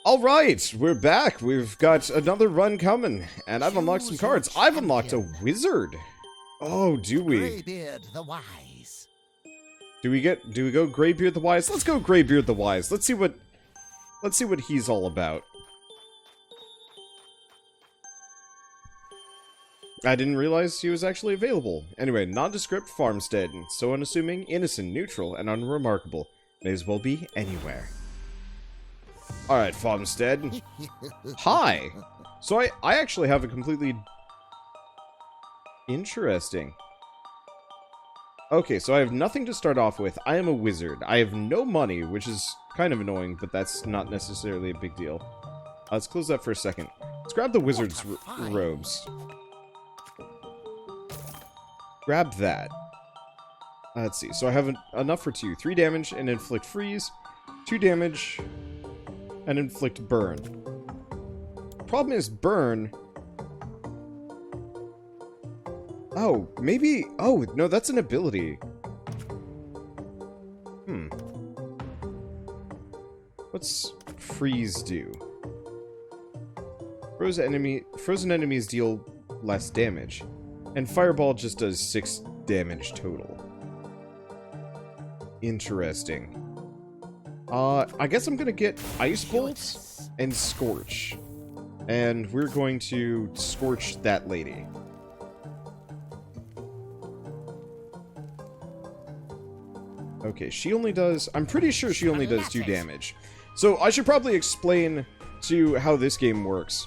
Alright, we're back. We've got another run coming, and I've unlocked some cards. I've unlocked a wizard. Oh, do we? Greybeard the Wise. Do we go Greybeard the Wise? Let's go Greybeard the Wise. Let's see what he's all about. I didn't realize he was actually available. Anyway, nondescript farmstead. So unassuming, innocent, neutral, and unremarkable. May as well be anywhere. Alright, farmstead. Hi! So I actually have a completely... Interesting. Okay, so I have nothing to start off with. I am a wizard. I have no money, which is kind of annoying, but that's not necessarily a big deal. Let's close that for a second. Let's grab the wizard's robes. Grab that. Let's see. So I have enough for 2. 3 damage and inflict freeze. 2 damage and inflict burn. Problem is burn. Oh, maybe... Oh, no, that's an ability. What's freeze do? Frozen enemies deal less damage. And Fireball just does 6 damage total. Interesting. I guess I'm gonna get Ice Bolts and Scorch. And we're going to Scorch that lady. Okay, she only does... I'm pretty sure she only does 2 damage. So I should probably explain to how this game works.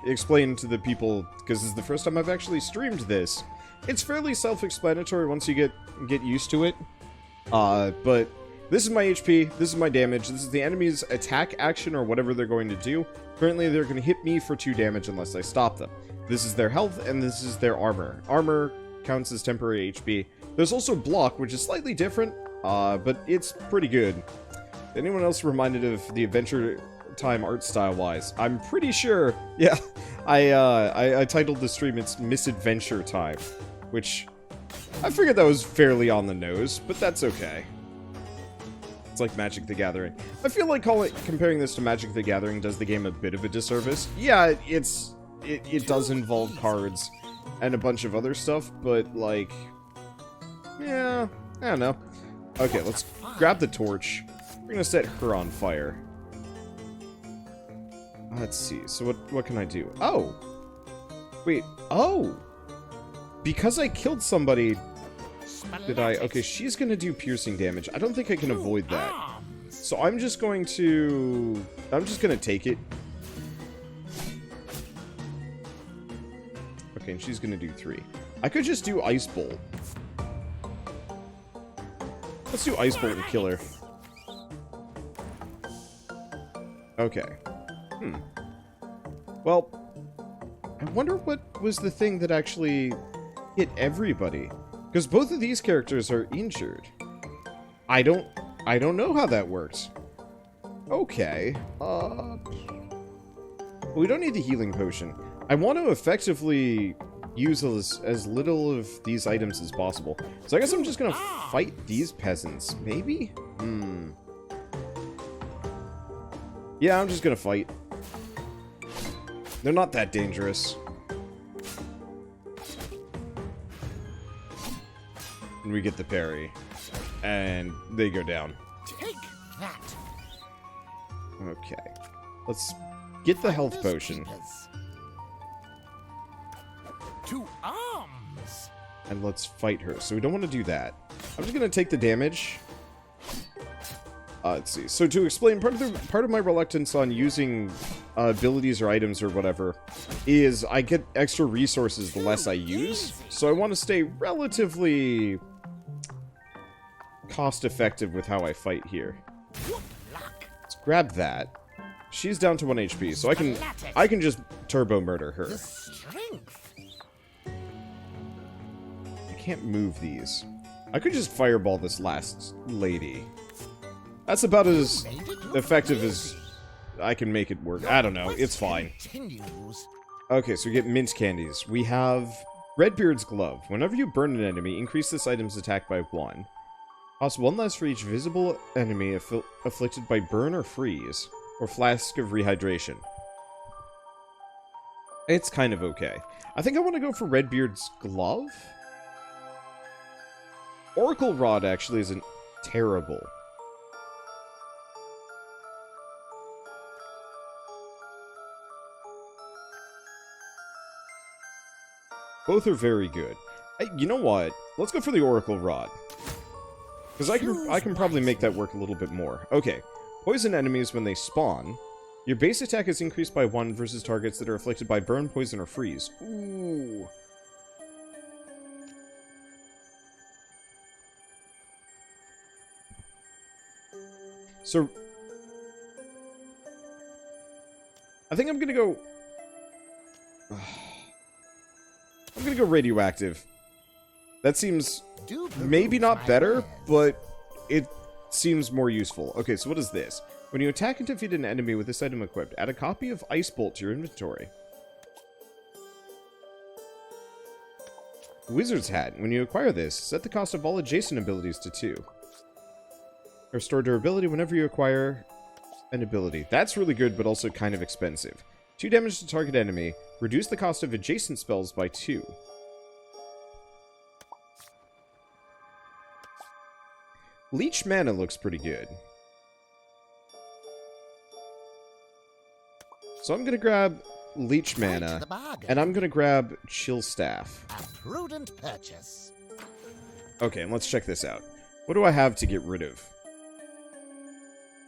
Explain to the people, because this is the first time I've actually streamed this. It's fairly self-explanatory once you get used to it. But this is my HP, this is my damage, this is the enemy's attack action or whatever they're going to do. Currently, they're going to hit me for 2 damage unless I stop them. This is their health, and this is their armor. Armor counts as temporary HP. There's also block, which is slightly different, but it's pretty good. Anyone else reminded of the Adventure Time art style-wise? I'm pretty sure, yeah, I titled the stream, it's Misadventure Time, which I figured that was fairly on the nose, but that's okay. It's like Magic the Gathering. I feel like comparing this to Magic the Gathering does the game a bit of a disservice. Yeah, it does involve cards and a bunch of other stuff, but like, yeah, I don't know. Okay, let's grab the torch. We're gonna set her on fire. Let's see, so what can I do? Oh! Wait, oh! Because I killed somebody, did I? Okay, she's gonna do piercing damage. I don't think I can avoid that. So I'm just gonna take it. Okay, and she's gonna do 3. I could just do Ice Bolt. Let's do Ice Bolt and kill her. Okay. Well, I wonder what was the thing that actually hit everybody. Because both of these characters are injured. I don't know how that works. Okay. We don't need the healing potion. I want to effectively use as little of these items as possible. So I guess I'm just gonna fight these peasants. Maybe? Yeah, I'm just gonna fight. They're not that dangerous. And we get the parry. And they go down. Take that. Okay. Let's get the health potion. To arms. And let's fight her. So we don't want to do that. I'm just gonna take the damage. Let's see. So to explain, part of my reluctance on using abilities or items or whatever is I get extra resources the less I use. So I want to stay relatively cost-effective with how I fight here. Let's grab that. She's down to 1 HP, so I can just turbo murder her. I can't move these. I could just fireball this last lady. That's about as effective as I can make it work. I don't know. It's fine. Okay, so we get mint candies. We have Redbeard's Glove. Whenever you burn an enemy, increase this item's attack by 1. Cost 1 less for each visible enemy afflicted by burn or freeze, or flask of rehydration. It's kind of okay. I think I want to go for Redbeard's glove? Oracle Rod actually isn't terrible. Both are very good. You know what? Let's go for the Oracle Rod. Because I can probably make that work a little bit more. Okay. Poison enemies when they spawn. Your base attack is increased by 1 versus targets that are afflicted by burn, poison, or freeze. Ooh. So, I think I'm gonna go... I'm gonna go radioactive. That seems maybe not better, but it seems more useful. Okay, so what is this? When you attack and defeat an enemy with this item equipped, add a copy of Ice Bolt to your inventory. Wizard's Hat. When you acquire this, set the cost of all adjacent abilities to 2. Restore durability whenever you acquire an ability. That's really good, but also kind of expensive. 2 damage to target enemy. Reduce the cost of adjacent spells by 2. Leech Mana looks pretty good. So I'm going to grab Leech Mana, and I'm going to grab Chill Staff. A prudent purchase. Okay, and let's check this out. What do I have to get rid of?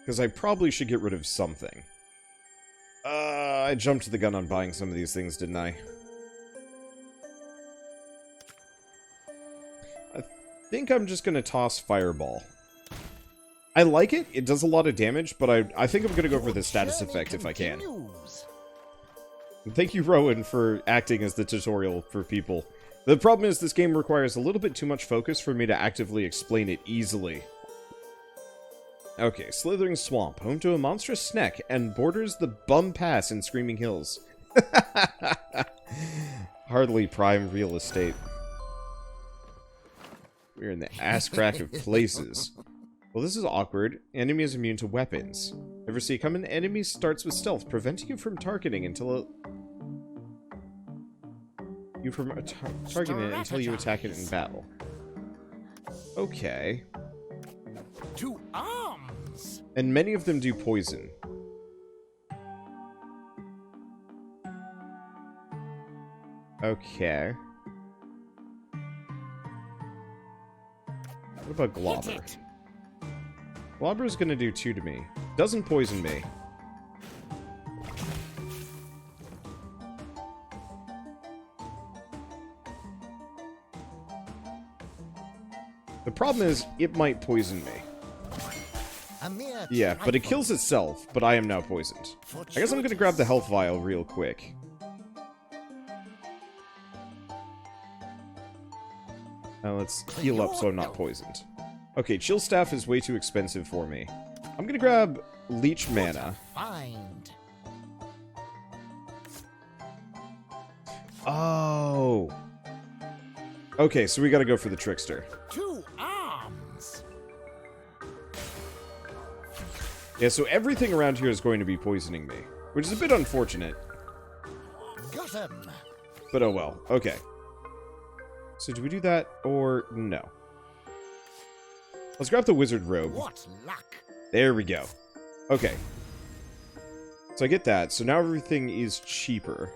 Because I probably should get rid of something. I jumped the gun on buying some of these things, didn't I? I think I'm just going to toss Fireball. I like it. It does a lot of damage, but I think I'm going to go for the status effect if I can. Thank you, Rowan, for acting as the tutorial for people. The problem is this game requires a little bit too much focus for me to actively explain it easily. Okay, Slithering Swamp, home to a monstrous snack, and borders the Bum Pass in Screaming Hills. Hardly prime real estate. We're in the ass crack of places. Well, this is awkward. Enemy is immune to weapons. Ever see it come in? Enemy starts with stealth, preventing you from targeting until targeting it until you attack it in battle. Okay. To arms. And many of them do poison. Okay. What about Globber? Globber's gonna do 2 to me. Doesn't poison me. The problem is, it might poison me. Yeah, but it kills itself, but I am now poisoned. I guess I'm gonna grab the health vial real quick. Now let's heal up so I'm not poisoned. Okay, Chill Staff is way too expensive for me. I'm gonna grab Leech Mana. Oh. Okay, so we gotta go for the Trickster. To arms. Yeah, so everything around here is going to be poisoning me, which is a bit unfortunate. Got him. But oh well. Okay. So do we do that or no? Let's grab the Wizard Robe. What luck. There we go. Okay. So I get that. So now everything is cheaper.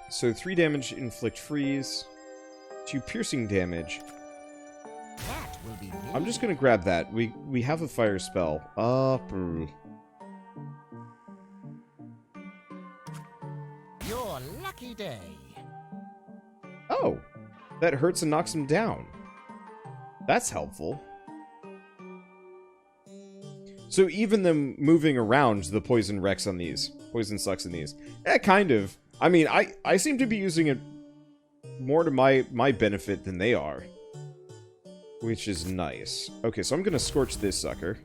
So 3 damage, inflict freeze. 2 piercing damage. That will be I'm just gonna grab that. We have a fire spell. Your lucky day. Oh, that hurts and knocks him down. That's helpful. So even them moving around, the poison wrecks on these. Poison sucks in these. Yeah, kind of. I mean, I seem to be using it more to my benefit than they are. Which is nice. Okay, so I'm gonna scorch this sucker.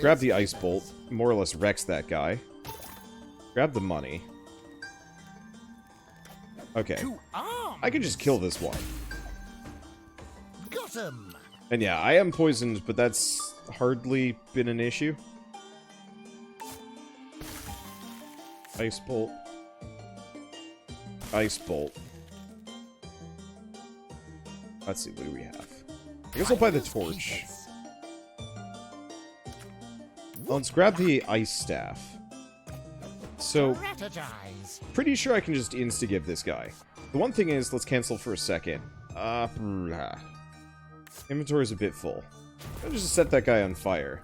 Grab the Ice Bolt. More or less wrecks that guy. Grab the money. Okay. I can just kill this one. Got 'em. And yeah, I am poisoned, but that's hardly been an issue. Ice bolt. Ice bolt. Let's see, what do we have? I guess I'll buy the torch. Let's grab the ice staff. So, Strategize. pretty sure I can just insta-give this guy. The one thing is, let's cancel for a second. Inventory's a bit full. I'll just set that guy on fire.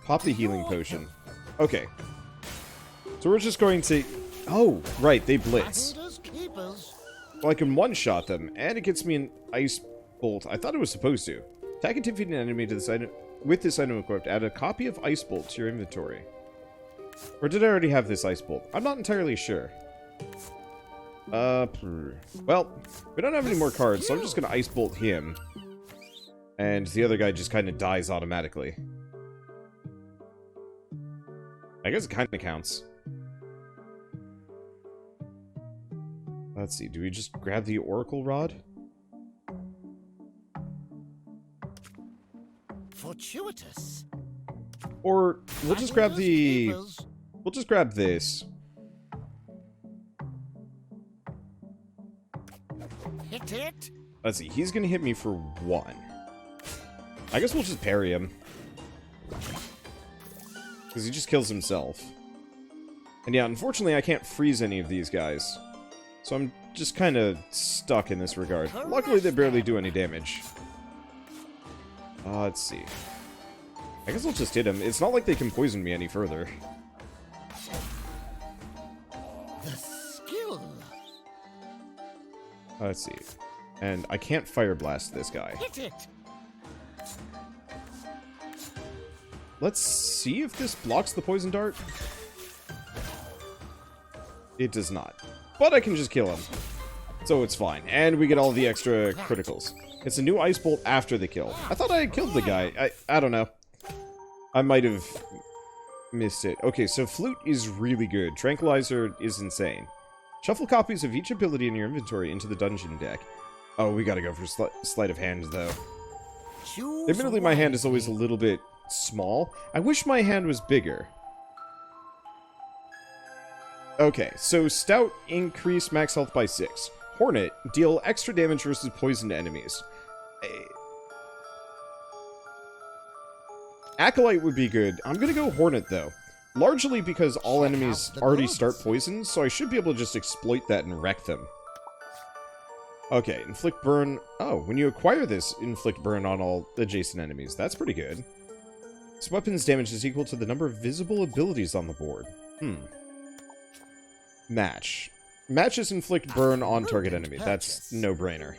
Pop the healing potion. Okay. So we're just going to... Oh, right, they blitz. Finders keepers. Well, I can one-shot them, and it gets me an ice bolt. I thought it was supposed to. Attack and defeat an enemy to this item with this item equipped. Add a copy of ice bolt to your inventory. Or did I already have this ice bolt? I'm not entirely sure. Well, we don't have any more cards, so I'm just gonna ice bolt him. And the other guy just kind of dies automatically. I guess it kind of counts. Let's see, do we just grab the Oracle Rod? Fortuitous. Or, we'll just grab Finders the... keepers. We'll just grab this. Hit it. Let's see, he's gonna hit me for 1. I guess we'll just parry him. Because he just kills himself. And yeah, unfortunately I can't freeze any of these guys. So I'm just kind of stuck in this regard. Luckily they barely do any damage. Let's see. I guess I'll just hit him. It's not like they can poison me any further. The skill. Let's see. And I can't fire blast this guy. Hit it. Let's see if this blocks the poison dart. It does not. But I can just kill him. So it's fine. And we get all the extra criticals. It's a new ice bolt after the kill. I thought I had killed the guy. I don't know. I might have missed it. Okay, so Flute is really good. Tranquilizer is insane. Shuffle copies of each ability in your inventory into the dungeon deck. Oh, we gotta go for Sleight of Hand, though. Choose Admittedly, my hand is always a wisely. little bit small. I wish my hand was bigger. Okay, so Stout increase max health by 6. Hornet, deal extra damage versus poisoned enemies. Acolyte would be good. I'm gonna go Hornet, though. Largely because all enemies already start poisoned, so I should be able to just exploit that and wreck them. Okay, inflict burn. Oh, when you acquire this, inflict burn on all adjacent enemies. That's pretty good. This weapon's damage is equal to the number of visible abilities on the board. Match. Matches inflict burn on target enemy. That's no-brainer.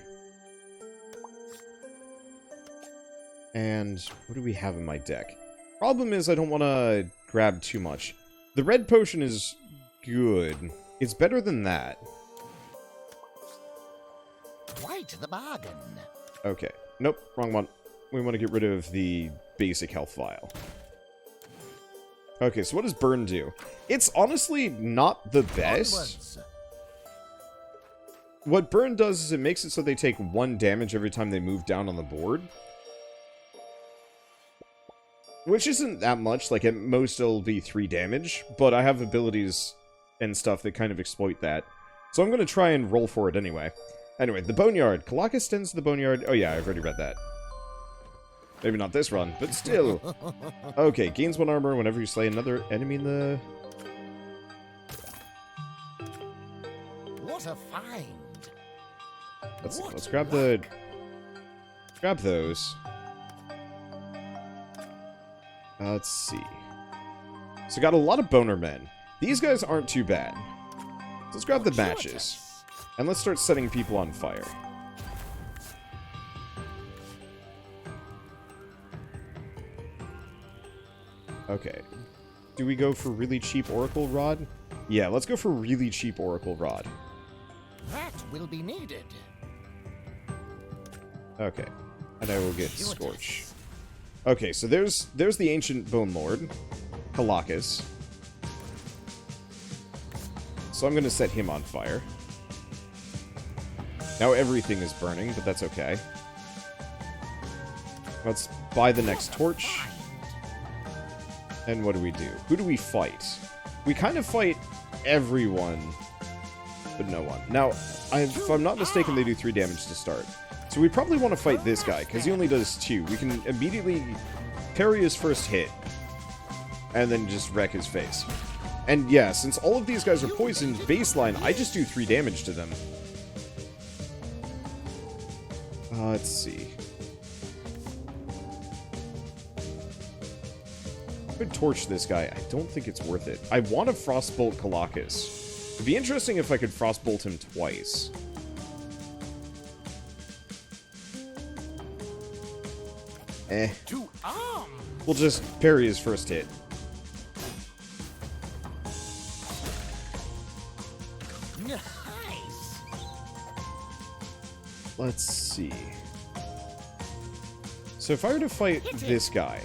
And what do we have in my deck? Problem is I don't want to grab too much. The red potion is good. It's better than that. Quite the bargain. Okay. Nope, wrong one. We want to get rid of the basic health vial. Okay, so what does burn do? It's honestly not the best. Onwards. What burn does is it makes it so they take 1 damage every time they move down on the board. Which isn't that much, like at most it'll be 3 damage, but I have abilities and stuff that kind of exploit that. So I'm going to try and roll for it anyway. Anyway, the boneyard. Kalaka extends the boneyard. Oh yeah, I've already read that. Maybe not this run, but still. Okay, gains 1 armor whenever you slay another enemy in the... What a find. Let's see, What let's grab the... Grab those. Let's see. So got a lot of boner men. These guys aren't too bad. So let's grab the matches. And let's start setting people on fire. Okay. Do we go for really cheap Oracle Rod? Yeah, let's go for really cheap Oracle Rod. That will be needed. Okay. And I will get Scorch. Okay, so there's the Ancient Bone Lord, Kalakas. So I'm going to set him on fire. Now everything is burning, but that's okay. Let's buy the next torch. And what do we do? Who do we fight? We kind of fight everyone, but no one. Now, if I'm not mistaken, they do 3 damage to start. So we probably want to fight this guy, because he only does 2. We can immediately parry his first hit, and then just wreck his face. And yeah, since all of these guys are poisoned, baseline, I just do 3 damage to them. Let's see. I could torch this guy. I don't think it's worth it. I want to frostbolt Colossus. It'd be interesting if I could frostbolt him twice. We'll just parry his first hit. Nice. Let's see. So if I were to fight this guy,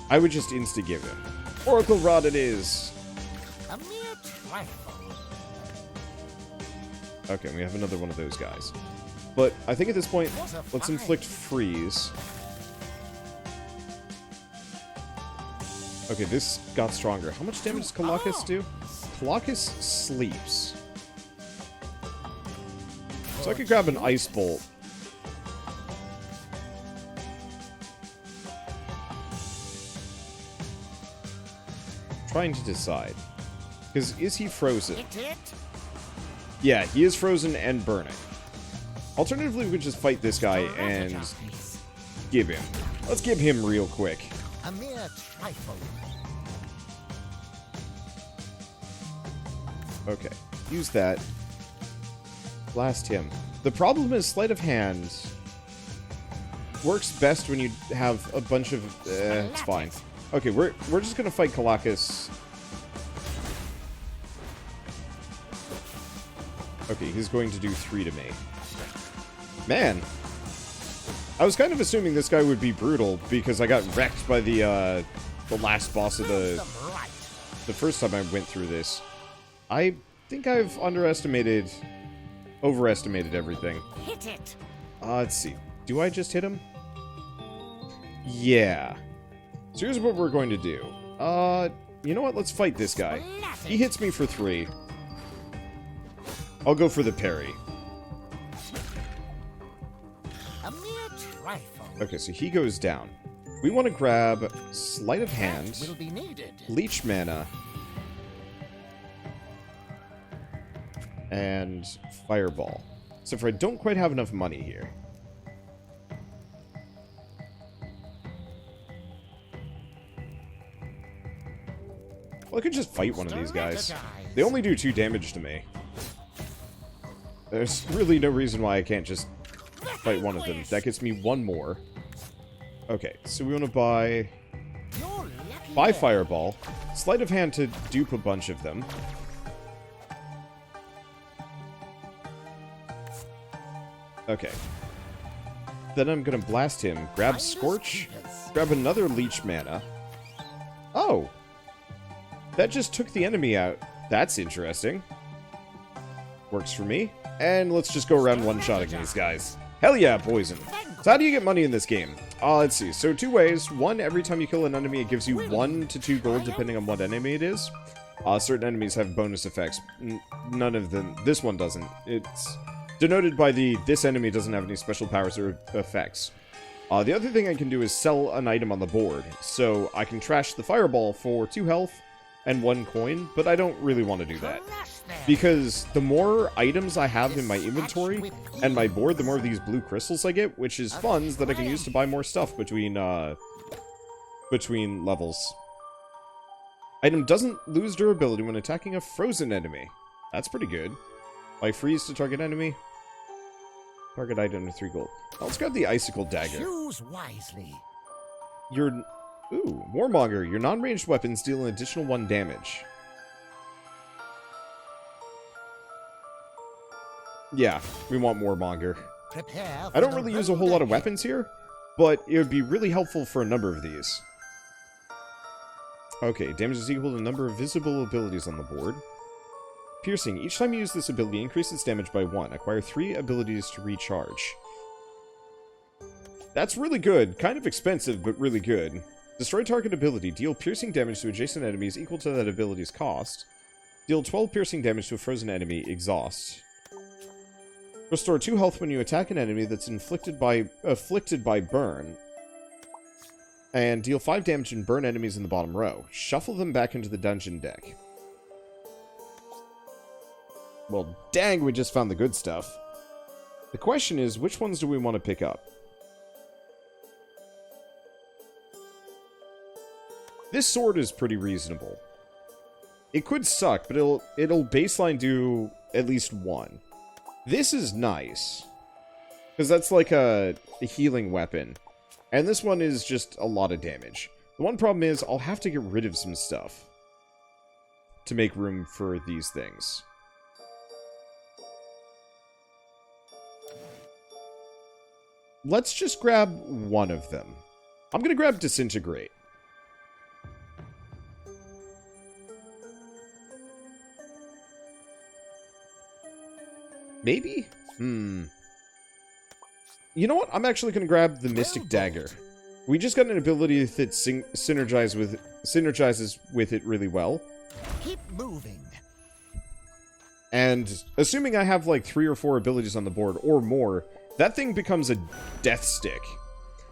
I would just insta-give him. Oracle Rod it is! A mere trifle. Okay, we have another one of those guys. But I think at this point, let's inflict freeze. Okay, this got stronger. How much damage does Colossus do? Colossus sleeps. So I could grab an Ice Bolt. Trying to decide. Because is he frozen? Yeah, he is frozen and burning. Alternatively, we could just fight this guy and give him. Let's give him real quick. A mere trifle. Okay, use that. Blast him. The problem is sleight of hand works best when you have a bunch of... it's fine. Okay, we're just gonna fight Colossus. Okay, he's going to do 3 to me. Man! I was kind of assuming this guy would be brutal because I got wrecked by the last boss of the first time I went through this. I think I've overestimated everything. Hit it. Let's see. Do I just hit him? Yeah. So here's what we're going to do. You know what? Let's fight this guy. He hits me for 3. I'll go for the parry. A mere trifle. Okay, so he goes down. We want to grab Sleight of Hand, Will be needed. Leech Mana, and Fireball. So I don't quite have enough money here. Well, I could just fight one of these guys. They only do 2 damage to me. There's really no reason why I can't just fight one of them. That gets me 1 more. Okay, so we want to buy Fireball, Sleight of Hand to dupe a bunch of them. Okay. Then I'm gonna blast him, grab Scorch, grab another Leech Mana. Oh! That just took the enemy out. That's interesting. Works for me. And let's just go around one-shotting these guys. Hell yeah, poison. So how do you get money in this game? Let's see. So 2 ways. 1, every time you kill an enemy, it gives you 1 to 2 gold, depending on what enemy it is. Certain enemies have bonus effects. None of them. This one doesn't. It's denoted by this enemy doesn't have any special powers or effects. The other thing I can do is sell an item on the board. So I can trash the Fireball for 2 health and 1 coin, but I don't really want to do that. Because the more items I have in my inventory and my board, the more of these blue crystals I get, which is funds that I can use to buy more stuff between levels. Item doesn't lose durability when attacking a frozen enemy. That's pretty good. By freeze to target enemy. Target item to 3 gold. Now, let's grab the Icicle Dagger. Choose wisely. Ooh, Warmonger. Your non-ranged weapons deal an additional 1 damage. Yeah, we want Warmonger. I don't really use a whole lot of weapons here, but it would be really helpful for a number of these. Okay, damage is equal to the number of visible abilities on the board. Piercing. Each time you use this ability, increase its damage by 1. Acquire 3 abilities to recharge. That's really good. Kind of expensive, but really good. Destroy target ability. Deal piercing damage to adjacent enemies equal to that ability's cost. Deal 12 piercing damage to a frozen enemy. Exhaust. Restore 2 health when you attack an enemy that's afflicted by burn. And deal 5 damage and burn enemies in the bottom row. Shuffle them back into the dungeon deck. Well, dang, we just found the good stuff. The question is, which ones do we want to pick up? This sword is pretty reasonable. It could suck, but it'll baseline do at least 1. This is nice. Because that's like a healing weapon. And this one is just a lot of damage. The one problem is, I'll have to get rid of some stuff to make room for these things. Let's just grab one of them. I'm going to grab Disintegrate. Maybe? You know what? I'm actually going to grab the Mystic Dagger. We just got an ability that synergizes with it really well. Keep moving. And assuming I have like 3 or 4 abilities on the board, or more, that thing becomes a death stick.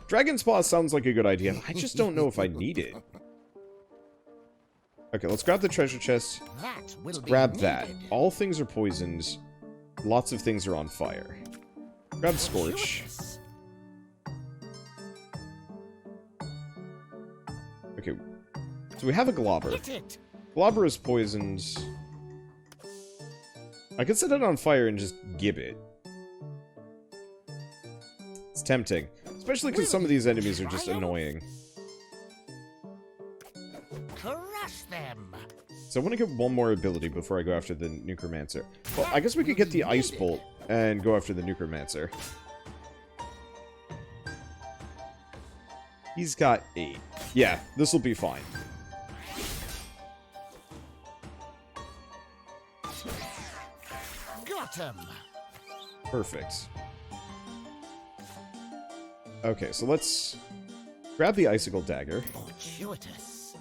Dragon's Paw sounds like a good idea. I just don't know if I need it. Okay, let's grab the treasure chest. Let's grab that. All things are poisoned. Lots of things are on fire. Grab Scorch. Okay, so we have a Globber. Globber is poisoned. I could set it on fire and just gib it. It's tempting. Especially because some of these enemies are just annoying. Crush them. So I want to get one more ability before I go after the Nucromancer. Well, I guess we could get the Ice Bolt and go after the Nucromancer. He's got 8. Yeah, this will be fine. Got him. Perfect. Okay, so let's grab the Icicle Dagger. Fortuitous.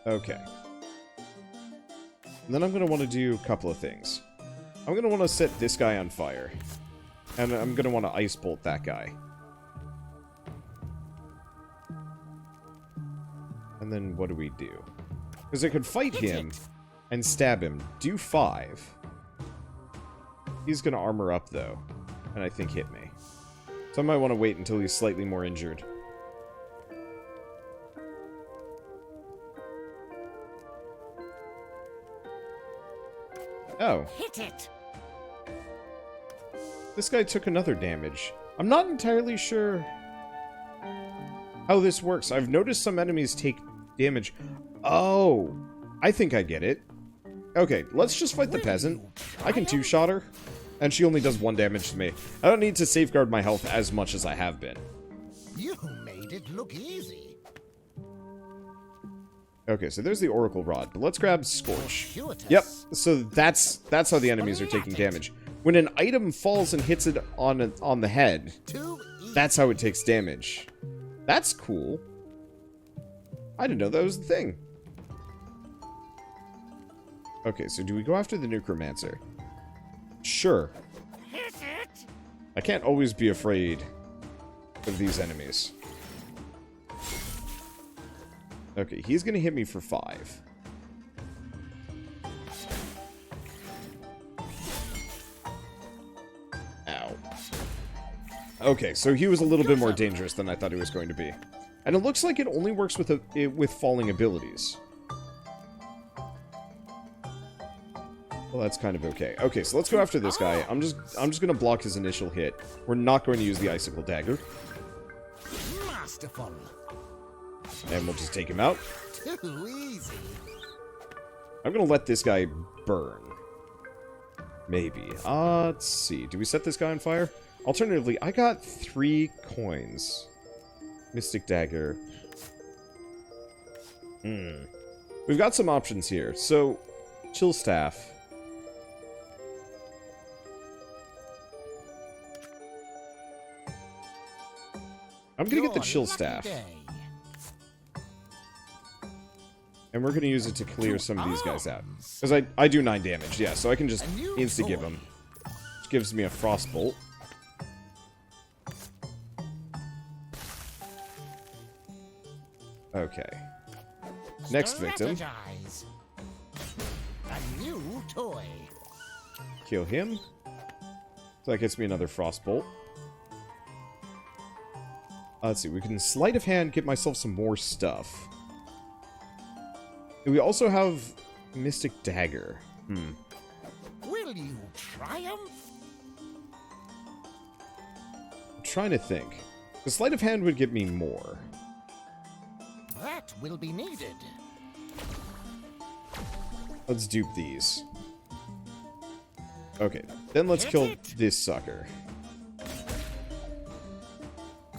Okay. And then I'm going to want to do a couple of things. I'm going to want to set this guy on fire. And I'm going to want to Ice Bolt that guy. And then what do we do? Because I could fight him and stab him. Do 5. He's going to armor up, though. And I think hit me. So I might want to wait until he's slightly more injured. Oh. Hit it. This guy took another damage. I'm not entirely sure how this works. I've noticed some enemies take damage. Oh. I think I get it. Okay, let's just fight the peasant. I can 2-shot her, and she only does 1 damage to me. I don't need to safeguard my health as much as I have been. You made it look easy. Okay, so there's the Oracle Rod, but let's grab Scorch. Fortuitous. Yep, so that's how the enemies are taking damage. When an item falls and hits it on the head, Too easy. that's how it takes damage. That's cool. I didn't know that was the thing. Okay, so do we go after the Nucromancer? Sure. Hit it. I can't always be afraid of these enemies. Okay, he's gonna hit me for 5. Ow. Okay, so he was a little bit more dangerous than I thought he was going to be. And it looks like it only works with falling abilities. Well, that's kind of okay. Okay, so let's go after this guy. I'm just gonna block his initial hit. We're not going to use the Icicle Dagger. Masterful. And we'll just take him out. Too easy. I'm gonna let this guy burn. Maybe. Let's see. Do we set this guy on fire? Alternatively, I got 3 coins. Mystic Dagger. We've got some options here. So, chill staff. I'm gonna get the chill staff. And we're gonna use it to clear some of these guys out. Because I do 9 damage, yeah, so I can just insta-give them. Which gives me a frostbolt. Okay. Next victim. A new toy. Kill him. So that gets me another frostbolt. Let's see, we can sleight of hand get myself some more stuff. We also have Mystic Dagger. Will you triumph? I'm trying to think. The sleight of hand would get me more. That will be needed. Let's dupe these. Okay, then let's kill this sucker.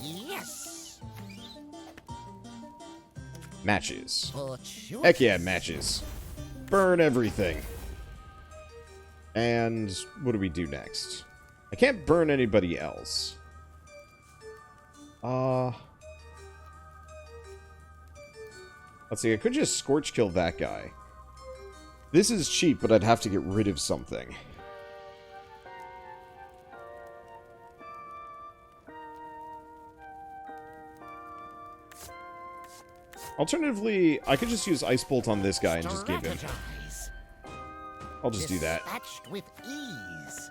Yes. Matches. Fortuitous. Heck yeah, matches. Burn everything. And what do we do next? I can't burn anybody else. Let's see, I could just scorch kill that guy. This is cheap, but I'd have to get rid of something. Alternatively, I could just use Ice Bolt on this guy and just give him. I'll just do that. Dispatched with ease.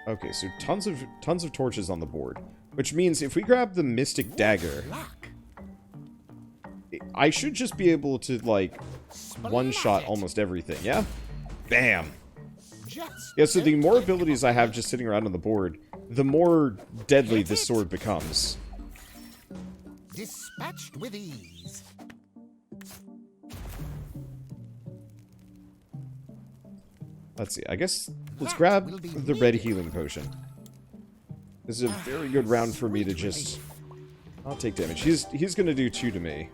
Okay, so tons of torches on the board, which means if we grab the Mystic Dagger, Luck. I should just be able to like one-shot almost everything. Yeah, bam. Just Yeah. So the more abilities I have just sitting around on the board, the more deadly this sword becomes. dispatched with ease. Let's see. I guess let's grab the red healing potion. This is a very good round for me to just. I'll take damage. He's gonna do 2 to me.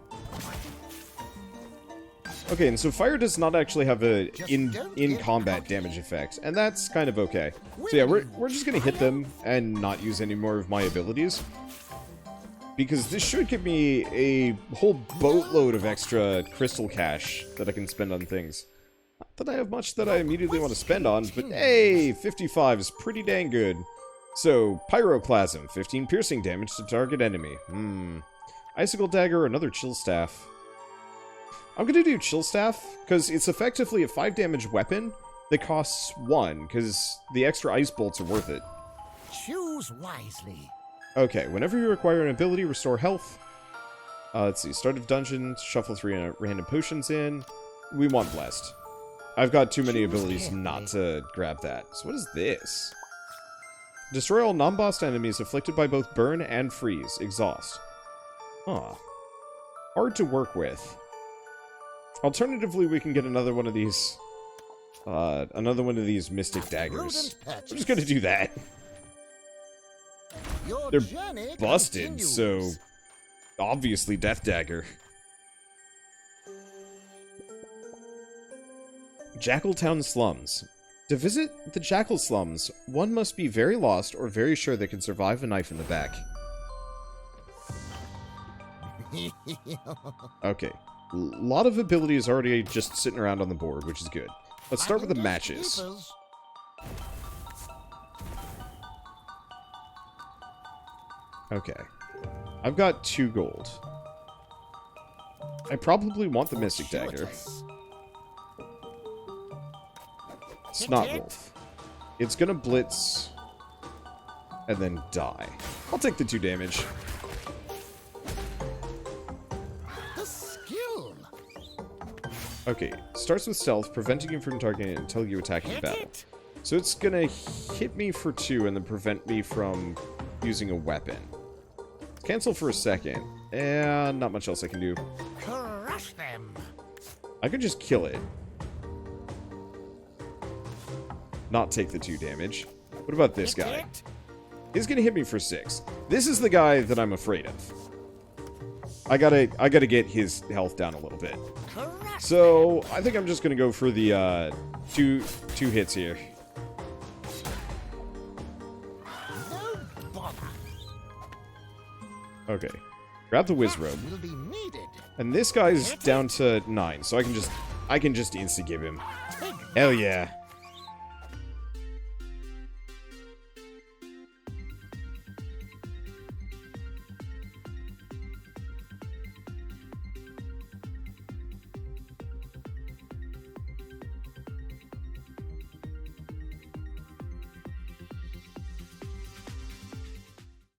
Okay, and so fire does not actually have a in combat damage effect, and that's kind of okay. So yeah, we're just gonna hit them and not use any more of my abilities, because this should give me a whole boatload of extra crystal cash that I can spend on things. Not that I have much that I immediately want to spend on, but hey, 55 is pretty dang good. So, Pyroclasm, 15 piercing damage to target enemy. Icicle Dagger, another Chill Staff. I'm gonna do Chill Staff, because it's effectively a 5 damage weapon that costs 1, because the extra Ice Bolts are worth it. Choose wisely. Okay, whenever you acquire an ability, restore health. Let's see, start of dungeon, shuffle 3 random potions in. We want Blessed. I've got too many abilities not to grab that. So what is this? Destroy all non-boss enemies afflicted by both burn and freeze. Exhaust. Huh. Hard to work with. Alternatively, we can get another one of these. Another one of these Mystic Daggers. I'm just gonna do that. They're busted, so obviously Death Dagger. Jackal Town Slums. To visit the Jackal Slums, one must be very lost or very sure they can survive a knife in the back. Okay. A lot of abilities already just sitting around on the board, which is good. Let's start with the matches. Okay. I've got 2 gold. I probably want the Mystic Dagger. Snotwolf. It's gonna blitz and then die. I'll take the 2 damage. The skill. Okay, starts with stealth, preventing you from targeting it until you attack in battle. So it's gonna hit me for 2 and then prevent me from using a weapon. Cancel for a second, and not much else I can do. Crush them. I could just kill it. Not take the 2 damage. What about this guy? He's gonna hit me for 6. This is the guy that I'm afraid of. I gotta get his health down a little bit. Crush So, I think I'm just gonna go for the, two hits here. no bother. Okay. Grab the whiz robe. Will be needed. And this guy's down to 9, so I can just insta-give him. Hell yeah.